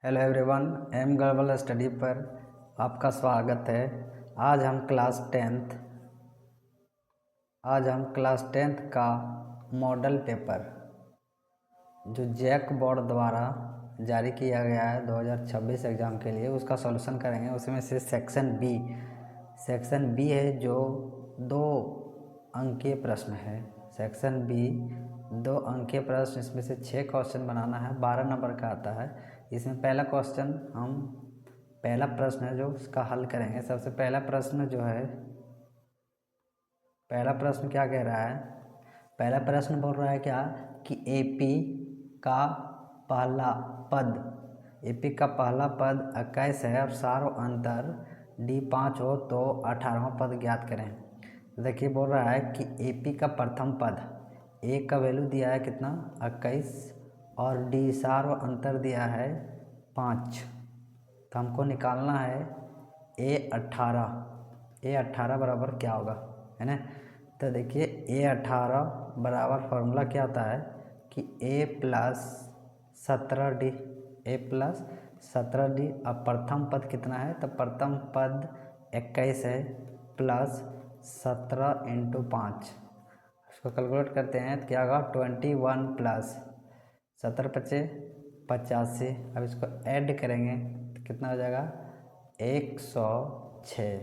Hello everyone, M global study पर आपका स्वागत है। आज हम क्लास टेंथ का मॉडल पेपर जो जैक बोर्ड द्वारा जारी किया गया है 2026 एग्ज़ाम के लिए, उसका सॉल्यूशन करेंगे। उसमें से सेक्शन बी है जो 2 अंकीय प्रश्न है। सेक्शन बी 2 अंकीय प्रश्न, इसमें से 6 क्वेश्चन बनाना है, 12 नंबर का आता है। इसमें पहला प्रश्न है जो उसका हल करेंगे। सबसे पहला प्रश्न क्या कह रहा है? पहला प्रश्न बोल रहा है क्या कि एपी का पहला पद 21 है और सारो अंतर D5 हो तो 18वां पद ज्ञात करें। देखिए, बोल रहा है कि एपी का प्रथम पद ए का वैल्यू दिया है कितना 21 और डी सारो अंतर दिया है 5। तो हमको निकालना है A18 बराबर क्या होगा, है ना। तो देखिए, A18 बराबर फॉर्मूला क्या होता है कि A+17D। अब प्रथम पद कितना है? तो प्रथम पद 21 है प्लस 17 × 5। इसको कैलकुलेट करते हैं तो क्या होगा 21 प्लस 17 × 5 = 85। अब इसको ऐड करेंगे तो कितना हो जाएगा 106।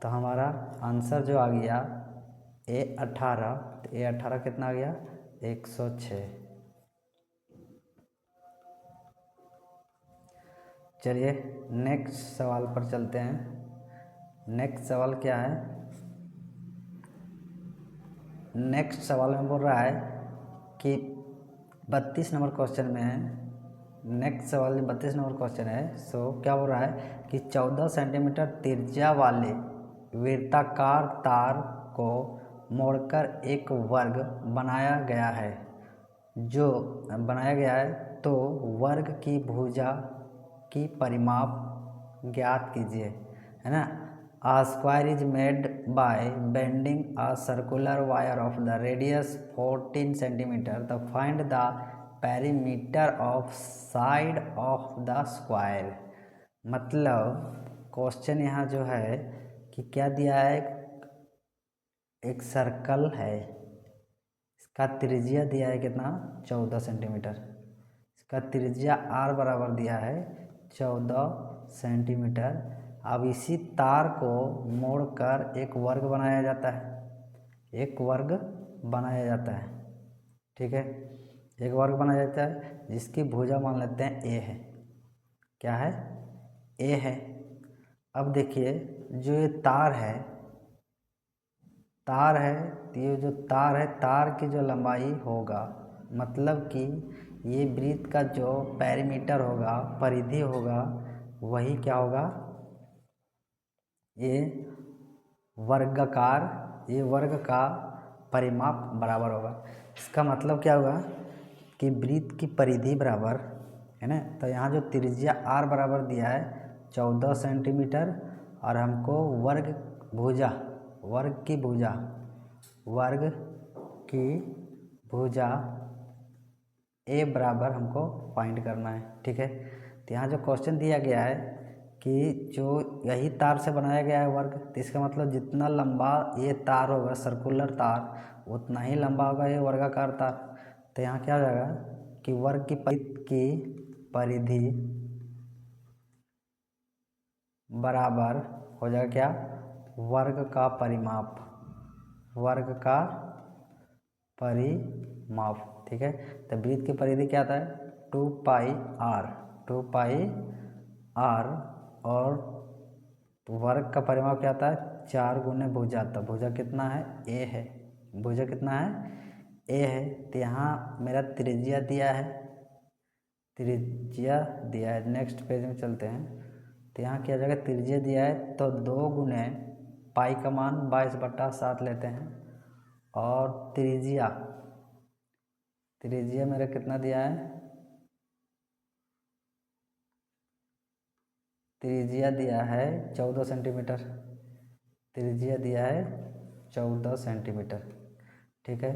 तो हमारा आंसर जो आ गया A18, तो A18 कितना आ गया 106। चलिए नेक्स्ट सवाल पर चलते हैं। नेक्स्ट सवाल क्या है? नेक्स्ट सवाल में बोल रहा है कि 32 नंबर क्वेश्चन में है। नेक्स्ट सवाल 32 नंबर क्वेश्चन है। सो क्या बोल रहा है कि 14 सेंटीमीटर त्रिज्या वाले वृत्ताकार तार को मोड़कर एक वर्ग बनाया गया है। तो वर्ग की भुजा की परिमाप ज्ञात कीजिए, है ना। A square is made by bending a circular wire of the radius 14 centimeter. Find the perimeter of side of the square. मतलब क्वेश्चन यहाँ जो है कि क्या दिया है, एक सर्कल है, इसका त्रिज्या दिया है कितना 14 सेंटीमीटर। इसका त्रिज्या r बराबर दिया है 14 सेंटीमीटर। अब इसी तार को मोड़कर एक वर्ग बनाया जाता है, ठीक है। एक वर्ग बनाया जाता है जिसकी भुजा मान लेते हैं a है। क्या है? a है। अब देखिए, जो ये तार है तो ये जो तार है, तार की जो लंबाई होगा, मतलब कि ये वृत्त का जो पेरीमीटर होगा, परिधि होगा, वही क्या होगा, ये वर्ग का परिमाप बराबर होगा। इसका मतलब क्या होगा कि वृत्त की परिधि बराबर, है ना। तो यहाँ जो त्रिज्या r बराबर दिया है 14 सेंटीमीटर और हमको वर्ग की भुजा a बराबर हमको फाइंड करना है, ठीक है। तो यहाँ जो क्वेश्चन दिया गया है कि जो यही तार से बनाया गया है वर्ग, तो इसका मतलब जितना लंबा ये तार होगा, सर्कुलर तार, उतना ही लंबा होगा ये वर्गाकार तार। तो यहाँ क्या हो जाएगा कि वर्ग की परिधि बराबर हो जाएगा क्या, वर्ग का परिमाप, ठीक है। तो वृत्त की परिधि क्या आता है 2πr और वर्ग का परिमाप क्या आता है 4 × भुजा। तो भुजा कितना है a है, तो यहाँ मेरा त्रिज्या दिया है। नेक्स्ट पेज में चलते हैं। तो यहाँ क्या जगह त्रिज्या दिया है, तो 2 × पाई का मान 22/7 लेते हैं और त्रिज्या मेरा कितना दिया है, त्रिज्या दिया है 14 सेंटीमीटर, ठीक है।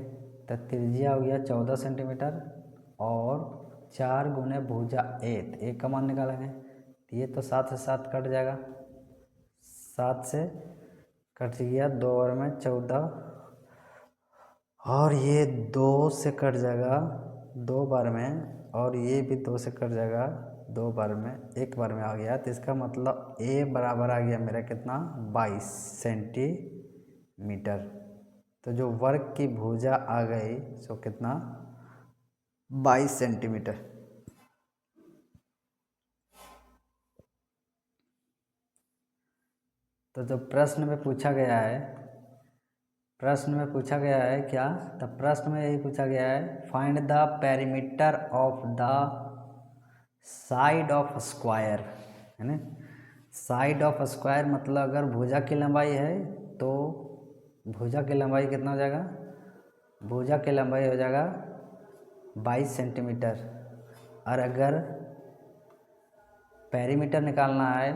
तो त्रिज्या हो गया 14 सेंटीमीटर और 4 गुने भुजा ए, तो ए का मान निकालेंगे, तो ये तो 7 से 7 कट जाएगा, 7 से कट गया, 2 बार में 14, और ये 2 से कट जाएगा 2 बार में, और ये भी 2 से कट जाएगा 2 बार में, 1 बार में आ गया। तो इसका मतलब ए बराबर आ गया मेरा कितना, 22 सेंटीमीटर। तो जो वर्ग की भुजा आ गई सो कितना, 22 सेंटीमीटर। तो जो प्रश्न में पूछा गया है, प्रश्न में पूछा गया है क्या, तो प्रश्न में यही पूछा गया है, find the perimeter of the side of square, है ना। साइड ऑफ स्क्वायर मतलब अगर भुजा की लंबाई है तो भुजा की लंबाई कितना हो जाएगा, भुजा की लंबाई हो जाएगा 22 सेंटीमीटर। और अगर पेरीमीटर निकालना है,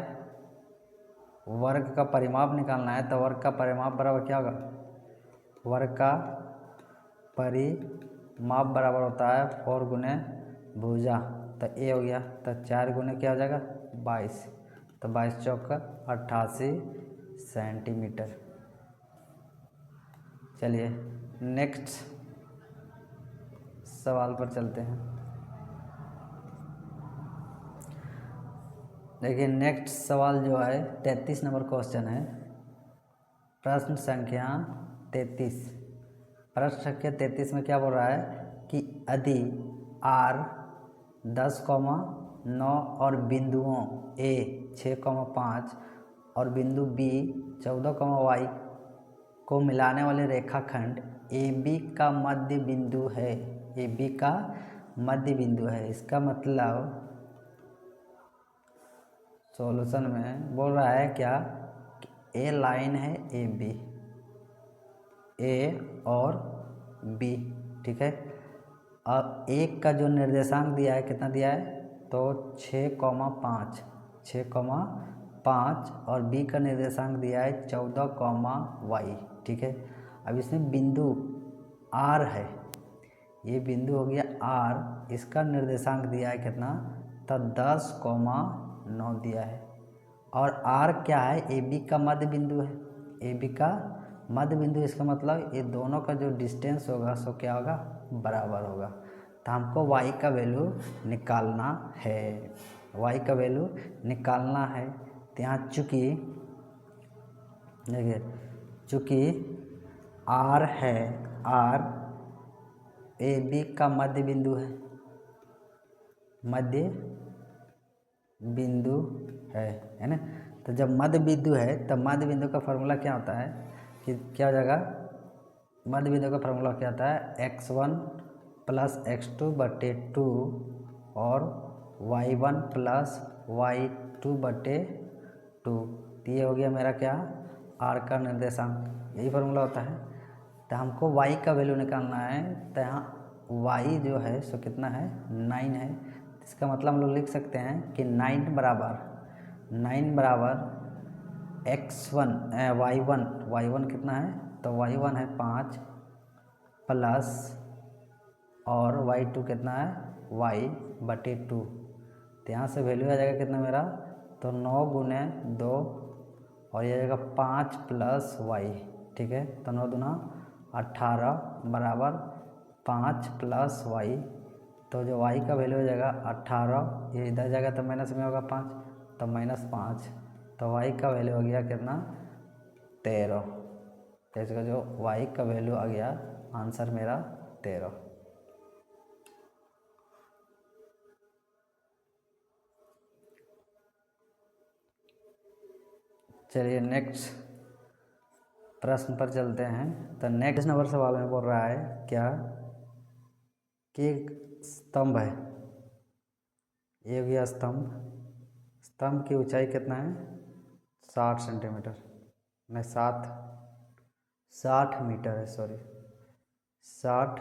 वर्ग का परिमाप निकालना है, तो वर्ग का परिमाप बराबर क्या होगा, वर्ग का परिमाप बराबर होता है 4 गुने भुजा, तो ए हो गया, तो 4 गुने क्या हो जाएगा 22, तो 22 चौका 88 सेंटीमीटर। चलिए नेक्स्ट सवाल पर चलते हैं। देखिए नेक्स्ट सवाल जो है 33 नंबर क्वेश्चन है, प्रश्न संख्या 33। प्रश्न संख्या 33 में क्या बोल रहा है कि यदि r 10,9 और बिंदुओं a 6,5 और बिंदु b 14,y को मिलाने वाले रेखाखंड AB का मध्य बिंदु है, AB का मध्य बिंदु है, इसका मतलब सॉल्यूशन में बोल रहा है क्या, ए लाइन है AB, ए और बी, ठीक है। अब एक का जो निर्देशांक दिया है कितना दिया है, तो 6,5, 6,5 और बी का निर्देशांक दिया है 14,y, ठीक है। अब इसमें बिंदु आर है, ये बिंदु हो गया आर, इसका निर्देशांक दिया है कितना, तो 10,9 दिया है। और आर क्या है, ए बी का मध्य बिंदु है, ए बी का मध्य बिंदु, इसका मतलब ये दोनों का जो डिस्टेंस होगा सो क्या होगा, बराबर होगा। तो हमको y का वैल्यू निकालना है, y का वैल्यू निकालना है। तो यहाँ चूँकि देखिए, चूँकि r है, r ए बी का मध्य बिंदु है ना। तो जब मध्य बिंदु है तब मध्य बिंदु का फार्मूला क्या होता है कि क्या हो जाएगा, मध्य बिंदु का फार्मूला क्या होता है, x1 प्लस x2 बटे 2 और y1 प्लस y2 बटे 2। तो ये हो गया मेरा क्या, r का निर्देशांक, यही फार्मूला होता है। तो हमको y का वैल्यू निकालना है, तो यहाँ y जो है सो कितना है, 9 है। इसका मतलब हम लोग लिख सकते हैं कि 9 बराबर x1 y1 कितना है, तो y1 है 5 प्लस और y2 कितना है, y बटे 2। तो यहाँ से वैल्यू आ जाएगा कितना मेरा, तो 9 गुने 2 और ये आएगा 5 प्लस y, ठीक है। तो 9 दूना 18 बराबर 5 प्लस y, तो जो y का वैल्यू हो जाएगा 18, ये इधर जाएगा तो माइनस में होगा 5, तो -5, तो y का वैल्यू हो गया कितना, 13। तो इसका जो y का वैल्यू आ गया, आंसर मेरा 13। चलिए नेक्स्ट प्रश्न पर चलते हैं। तो नेक्स्ट नंबर सवाल में बोल रहा है क्या कि स्तंभ है, ये हो गया स्तंभ, स्तंभ की ऊंचाई कितना है, 60 सेंटीमीटर, नहीं 60 मीटर है, सॉरी 60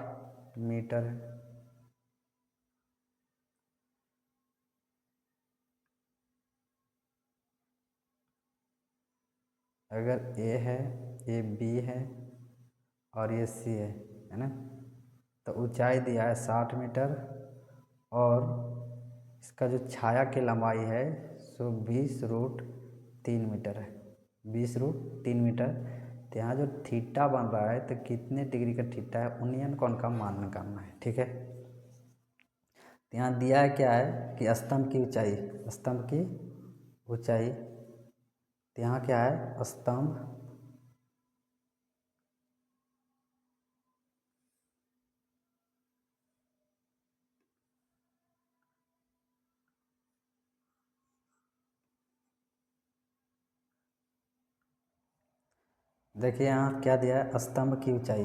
मीटर है। अगर ए है, ये बी है और ये सी है ना। तो ऊंचाई दिया है 60 मीटर और इसका जो छाया की लंबाई है सो 20√3 मीटर है, 20√3 मीटर। तो यहाँ जो थीटा बन रहा है तो कितने डिग्री का थीटा है, उन्नयन कोण का मान निकालना है। ठीक है, तो यहाँ दिया है क्या है कि स्तंभ की ऊंचाई, स्तंभ की ऊंचाई, तो यहाँ क्या है स्तंभ देखिए यहाँ क्या दिया है, स्तंभ की ऊंचाई,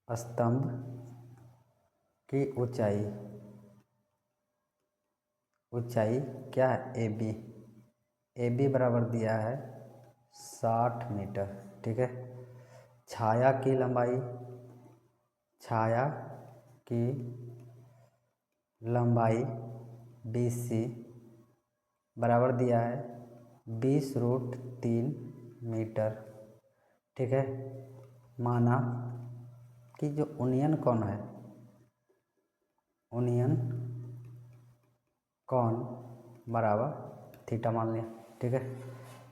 स्तंभ की ऊंचाई, ऊंचाई क्या है ए बी बराबर दिया है 60 मीटर। ठीक है, छाया की लंबाई, छाया की लंबाई BC बराबर दिया है 20√3 मीटर। ठीक है, माना कि जो उन्नयन कोण है, उन्नयन कोण बराबर थीटा मान लिया। ठीक है,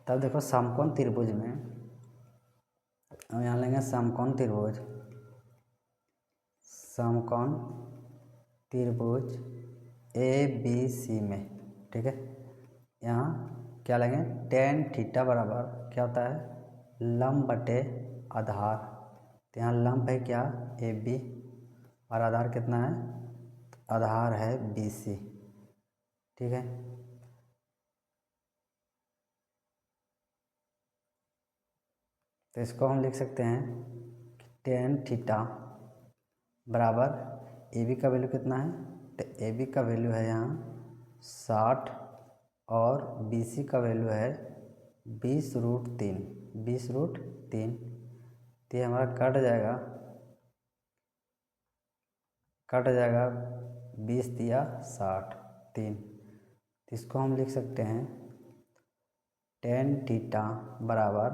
तब देखो समकोण त्रिभुज में हम यहाँ लेंगे समकोण त्रिभुज, समकोण त्रिभुज ABC में। ठीक है, यहाँ क्या लेंगे, tan थीटा बराबर क्या होता है लंब बटे आधार। तो यहाँ लंब है क्या AB और आधार कितना है, आधार है BC। ठीक है, तो इसको हम लिख सकते हैं कि tan थीटा बराबर AB का वैल्यू कितना है, तो AB का वैल्यू है यहाँ 60 और BC का वैल्यू है 20√3, 20√3। तो ये हमारा कट जाएगा 20 दिया 60 3। तो इसको हम लिख सकते हैं tan थीटा बराबर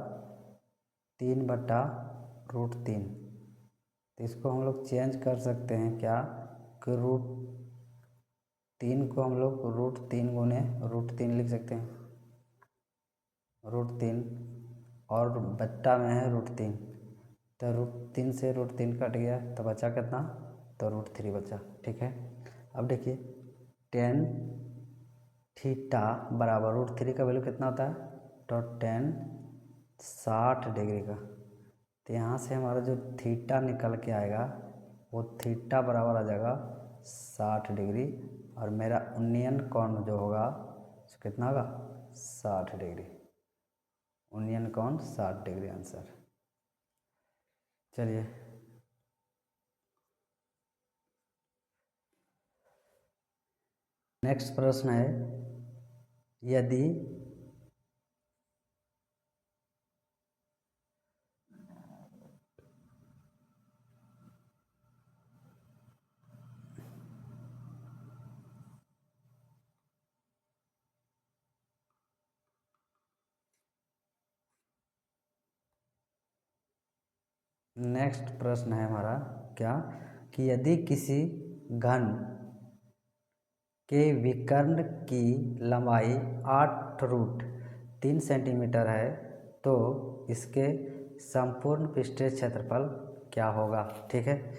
3/√3। तो इसको हम लोग चेंज कर सकते हैं क्या कि √3 को हम लोग √3 गुने √3 लिख सकते हैं, √3 और बट्टा में है √3। तो √3 से √3 कट गया तो बचा कितना, तो √3 बचा। ठीक है, अब देखिए tan थीटा बराबर √3 का वैल्यू कितना होता है, तो tan 60 डिग्री का। तो यहाँ से हमारा जो थीटा निकल के आएगा वो थीटा बराबर आ जाएगा 60 डिग्री और मेरा उन्नयन कोण जो होगा कितना होगा 60 डिग्री, उन्नयन कोण 60 डिग्री आंसर। चलिए नेक्स्ट प्रश्न है, यदि नेक्स्ट प्रश्न है हमारा क्या कि यदि किसी घन के विकर्ण की लंबाई 8√3 सेंटीमीटर है तो इसके संपूर्ण पृष्ठीय क्षेत्रफल क्या होगा। ठीक है,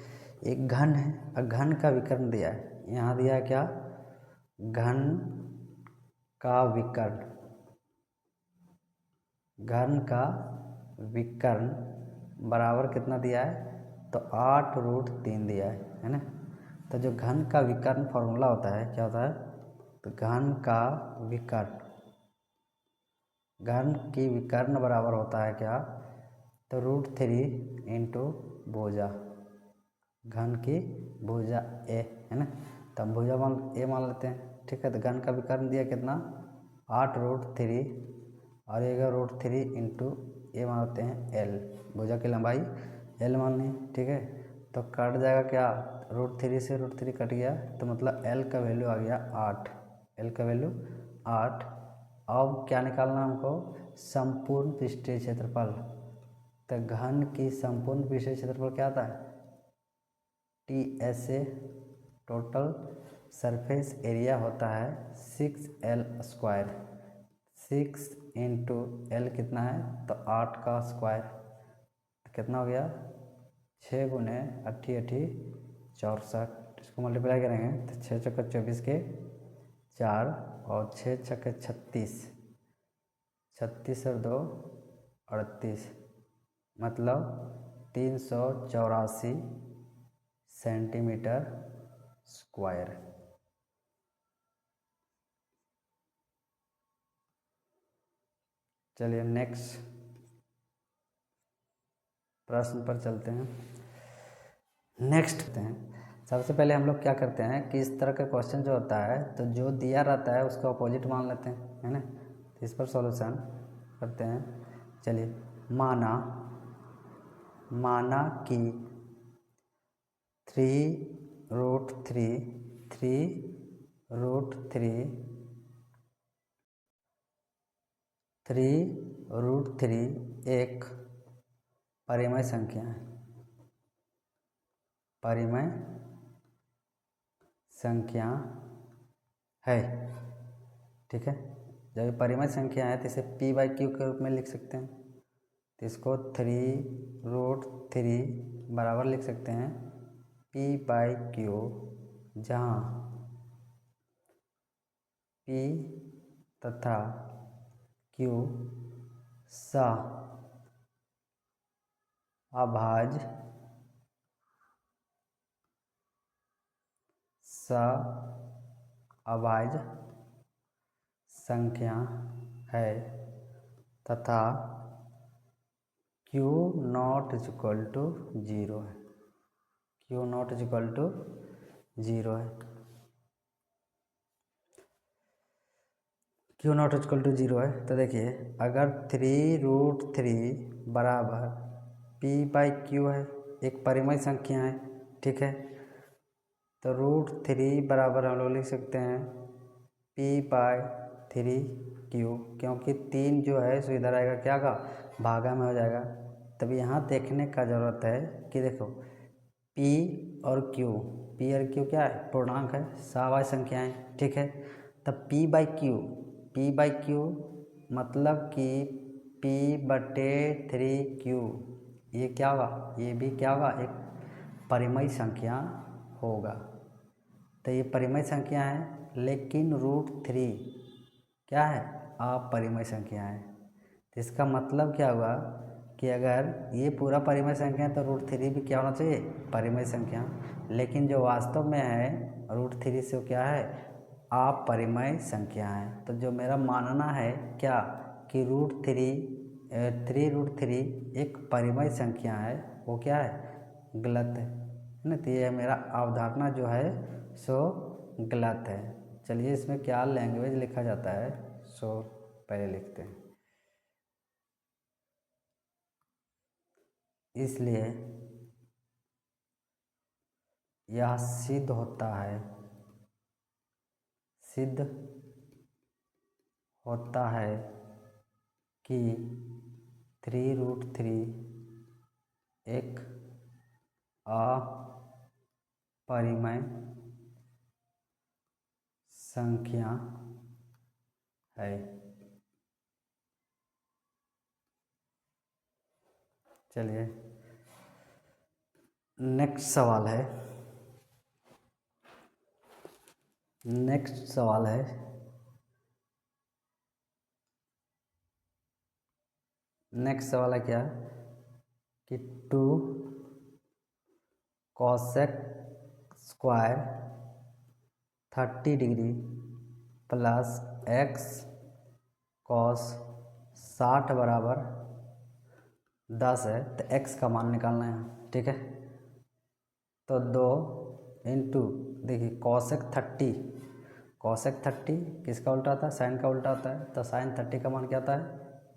एक घन है, घन का विकर्ण दिया है, यहाँ दिया है क्या घन का विकर्ण, घन का विकर्ण बराबर कितना दिया है, तो 8√3 दिया है ना। तो जो घन का विकर्ण फॉर्मूला होता है क्या होता है, तो घन का विकर्ण, घन की विकर्ण बराबर होता है क्या, तो √3 इंटू भुजा, घन की भुजा A है ना। तो हम भुजा ए मान लेते हैं। ठीक है, तो घन का विकर्ण दिया कितना 8√3 और ये √3 इंटू ए मानते हैं L, भुजा की लंबाई L मान ली। ठीक है, तो कट जाएगा क्या, √3 से √3 कट गया तो मतलब L का वैल्यू आ गया 8, L का वैल्यू 8। अब क्या निकालना हमको, संपूर्ण पृष्ठीय क्षेत्रफल। तो घन की संपूर्ण पृष्ठीय क्षेत्रफल क्या आता है, TSA टोटल सरफेस एरिया होता है 6L²। 6 इंटू L कितना है तो 8 का स्क्वायर कितना हो गया 6 गुने 8 8 64। इसको मल्टीप्लाई करेंगे तो 6 चौका 24 के 4 और 6 छक्के 36, 36 और 2 38, मतलब 384 सेंटीमीटर स्क्वायर। चलिए नेक्स्ट प्रश्न पर चलते हैं। नेक्स्ट सबसे पहले हम लोग क्या करते हैं कि इस तरह का क्वेश्चन जो होता है तो जो दिया रहता है उसका अपोजिट मान लेते हैं, है ना। तो इस पर सॉल्यूशन करते हैं। चलिए माना कि 3√3 एक परिमेय संख्या है। परिमेय संख्या है, ठीक है। जब ये परिमेय संख्या है तो इसे P/Q के रूप में लिख सकते हैं। तो इसको 3√3 बराबर लिख सकते हैं P/Q, जहाँ P तथा Q अभाज्य संख्या है तथा Q नॉट इक्वल टू 0 है। Q नॉट इक्वल टू 0 है। Q नॉट इक्वल टू 0 है तो देखिए अगर 3√3 बराबर P/Q है, एक परिमेय संख्या है, ठीक है। तो √3 बराबर हम लोग लिख सकते हैं P/3Q, क्योंकि 3 जो है सो इधर आएगा क्या का भागा में हो जाएगा। तब यहाँ देखने का ज़रूरत है कि देखो P और Q क्या है पूर्णांक है, सहावाई संख्याएं, ठीक है। तब P/Q मतलब कि P/3Q ये क्या होगा, ये भी क्या होगा एक परिमेय संख्या होगा। तो ये परिमेय संख्या है, लेकिन √3 क्या है अपरिमेय संख्या है। तो इसका मतलब क्या हुआ कि अगर ये पूरा परिमेय संख्या है तो √3 भी क्या होना चाहिए परिमेय संख्या, लेकिन जो वास्तव में है √3 से क्या है अपरिमेय संख्या है। तो जो मेरा मानना है क्या कि √3 एक परिमेय संख्या है, वो क्या है गलत है ना। तो ये मेरा अवधारणा जो है सो गलत है। चलिए इसमें क्या लैंग्वेज लिखा जाता है सो पहले लिखते हैं। इसलिए यह सिद्ध होता है कि 3√3 एक अपरिमेय संख्या है। चलिए नेक्स्ट सवाल है। नेक्स्ट सवाल है क्या कि 2 cosec square 30 degree plus x cos 60 बराबर 10 है। तो x का मान निकालना है, ठीक है। तो 2 इंटू देखिए cosec 30 किसका उल्टा होता है साइन का उल्टा होता है। तो साइन 30 का मान क्या होता है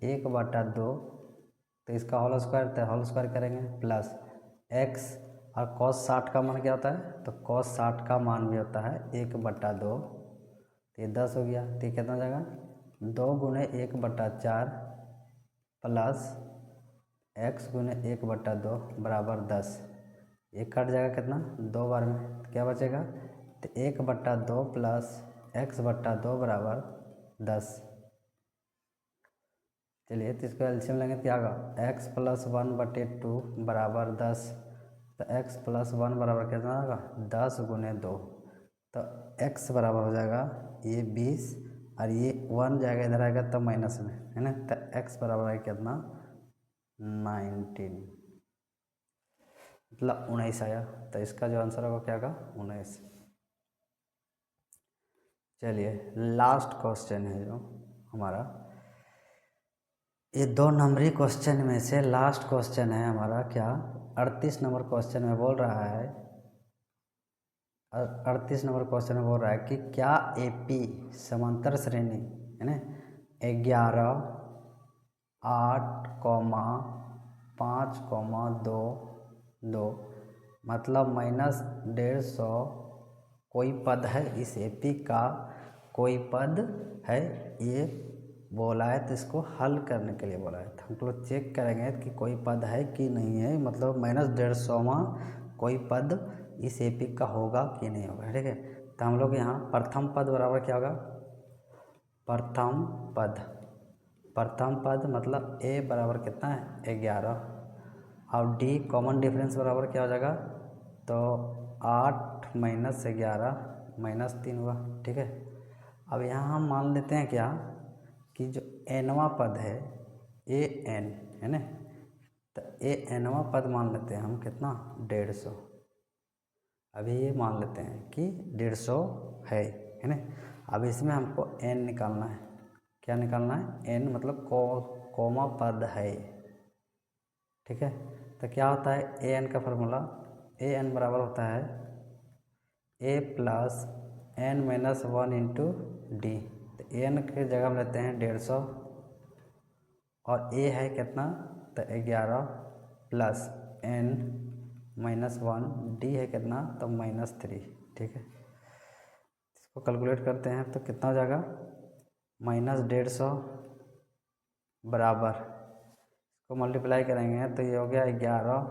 1/2। तो इसका होल स्क्वायर करेंगे प्लस x और cos 60 का मान क्या होता है तो cos 60 का मान भी होता है 1/2। तो ये 10 हो गया। तो ये कितना हो जाएगा 2 गुने 1/4 प्लस x गुने 1/2 बराबर 10। ये कट जाएगा कितना 2 बार में, तो क्या बचेगा, तो 1/2 प्लस x/2 बराबर 10। चलिए तो इसको एलसीएम लेंगे तो क्या होगा, x + 1/2 बराबर 10। तो x + 1 बराबर कितना होगा 10 × 2, तो x बराबर हो जाएगा ये 20 और ये 1 जाएगा इधर आएगा तो माइनस में, है ना। तो x बराबर है कितना 19, मतलब 19 आया। तो इसका जो आंसर होगा क्या होगा 19। चलिए लास्ट क्वेश्चन है जो हमारा, ये 2 नंबरी क्वेश्चन में से लास्ट क्वेश्चन है हमारा, क्या 38 नंबर क्वेश्चन में बोल रहा है, 38 नंबर क्वेश्चन में बोल रहा है कि क्या एपी समांतर श्रेणी है ना 11, 8, 5, 2, 2 मतलब -150 कोई पद है, इस एपी का कोई पद है, ये बोला है। तो इसको हल करने के लिए बोला है, तो हम लोग चेक करेंगे कि कोई पद है कि नहीं है, मतलब -150वां कोई पद इस एपी का होगा कि नहीं होगा, ठीक है। तो हम लोग यहाँ प्रथम पद बराबर क्या होगा, प्रथम पद मतलब a बराबर कितना है 11, और d कॉमन डिफरेंस बराबर क्या हो जाएगा, तो 8 - 11 -3 हुआ, ठीक है। अब यहाँ हम मान लेते हैं क्या कि जो nवां पद है a n है ना, तो a nवां पद मान लेते हैं हम कितना 150। अभी ये मान लेते हैं कि 150 है ना। अब इसमें हमको n निकालना है, क्या निकालना है n मतलब कोमा पद है, ठीक है। तो क्या होता है ए एन का फार्मूला, ए एन बराबर होता है a + n - 1 × d। तो ए एन की जगह हम लेते हैं 150 और a है कितना, तो 11 + n - 1, d है कितना, तो -3, ठीक है। इसको कैलकुलेट करते हैं तो कितना हो जाएगा -150 बराबर, इसको मल्टीप्लाई करेंगे तो ये हो गया 11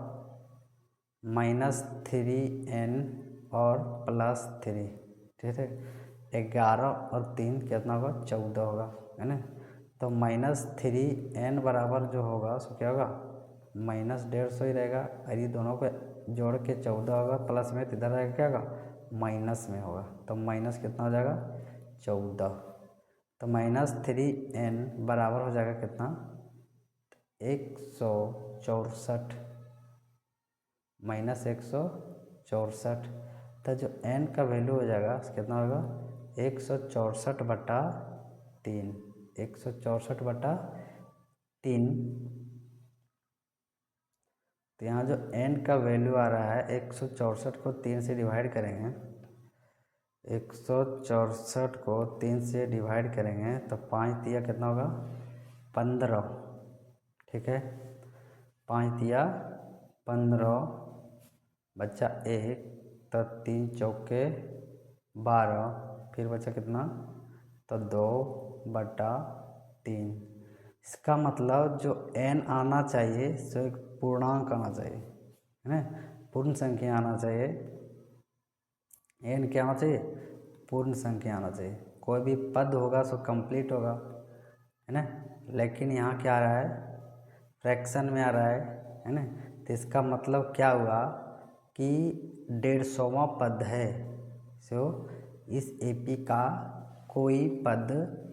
-3n और +3, ठीक है। 11 और 3 कितना होगा 14 होगा, है ना। तो -3n बराबर जो होगा उसको क्या होगा -150 ही रहेगा, और ये दोनों को जोड़ के 14 होगा, प्लस में तो इधर रहेगा क्या होगा माइनस में होगा, तो माइनस कितना हो जाएगा 14। तो -3n बराबर हो जाएगा कितना 164, -164। तो जो n का वैल्यू हो जाएगा कितना होगा 164/3, 164/3। तो यहाँ जो n का वैल्यू आ रहा है 164 को 3 से डिवाइड करेंगे, 164 को 3 से डिवाइड करेंगे तो 5 दिया कितना होगा 15, ठीक है। 5 दिया 15 बच्चा 1, तो 3 चौके 12, फिर बचा कितना, तो 2/3। इसका मतलब जो n आना चाहिए सो एक पूर्णांक आना चाहिए, है ना, पूर्ण संख्या आना चाहिए। n क्या आना चाहिए, पूर्ण संख्या आना चाहिए। कोई भी पद होगा सो कंप्लीट होगा, है ना। लेकिन यहाँ क्या आ रहा है फ्रैक्शन में आ रहा है ना। तो इसका मतलब क्या हुआ कि 150वां पद है, सो इस एपी का कोई पद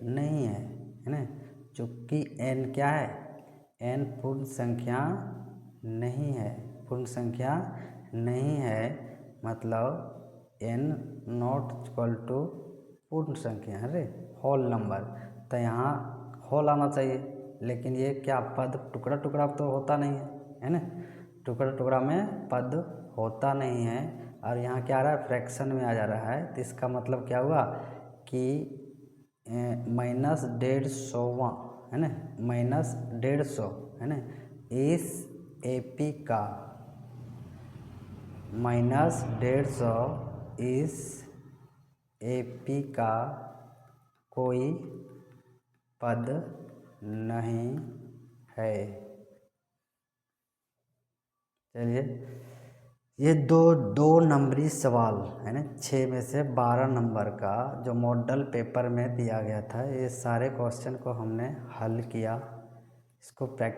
नहीं है ना। चूँकि n क्या है, n पूर्ण संख्या नहीं है, पूर्ण संख्या नहीं है, मतलब n नॉट इक्वल टू पूर्ण संख्या है रे, होल नंबर। तो यहाँ होल आना चाहिए, लेकिन ये क्या पद टुकड़ा टुकड़ा तो होता नहीं है ना, टुकड़ा टुकड़ा में पद होता नहीं है। और यहाँ क्या आ रहा है फ्रैक्शन में आ जा रहा है, तो इसका मतलब क्या हुआ कि -150वां है ना, -150 है ना, इस एपी का -150 इस एपी का कोई पद नहीं है। चलिए ये दो नंबरी सवाल है ना, 6 में से 12 नंबर का जो मॉडल पेपर में दिया गया था, ये सारे क्वेश्चन को हमने हल किया, इसको प्रैक्टिस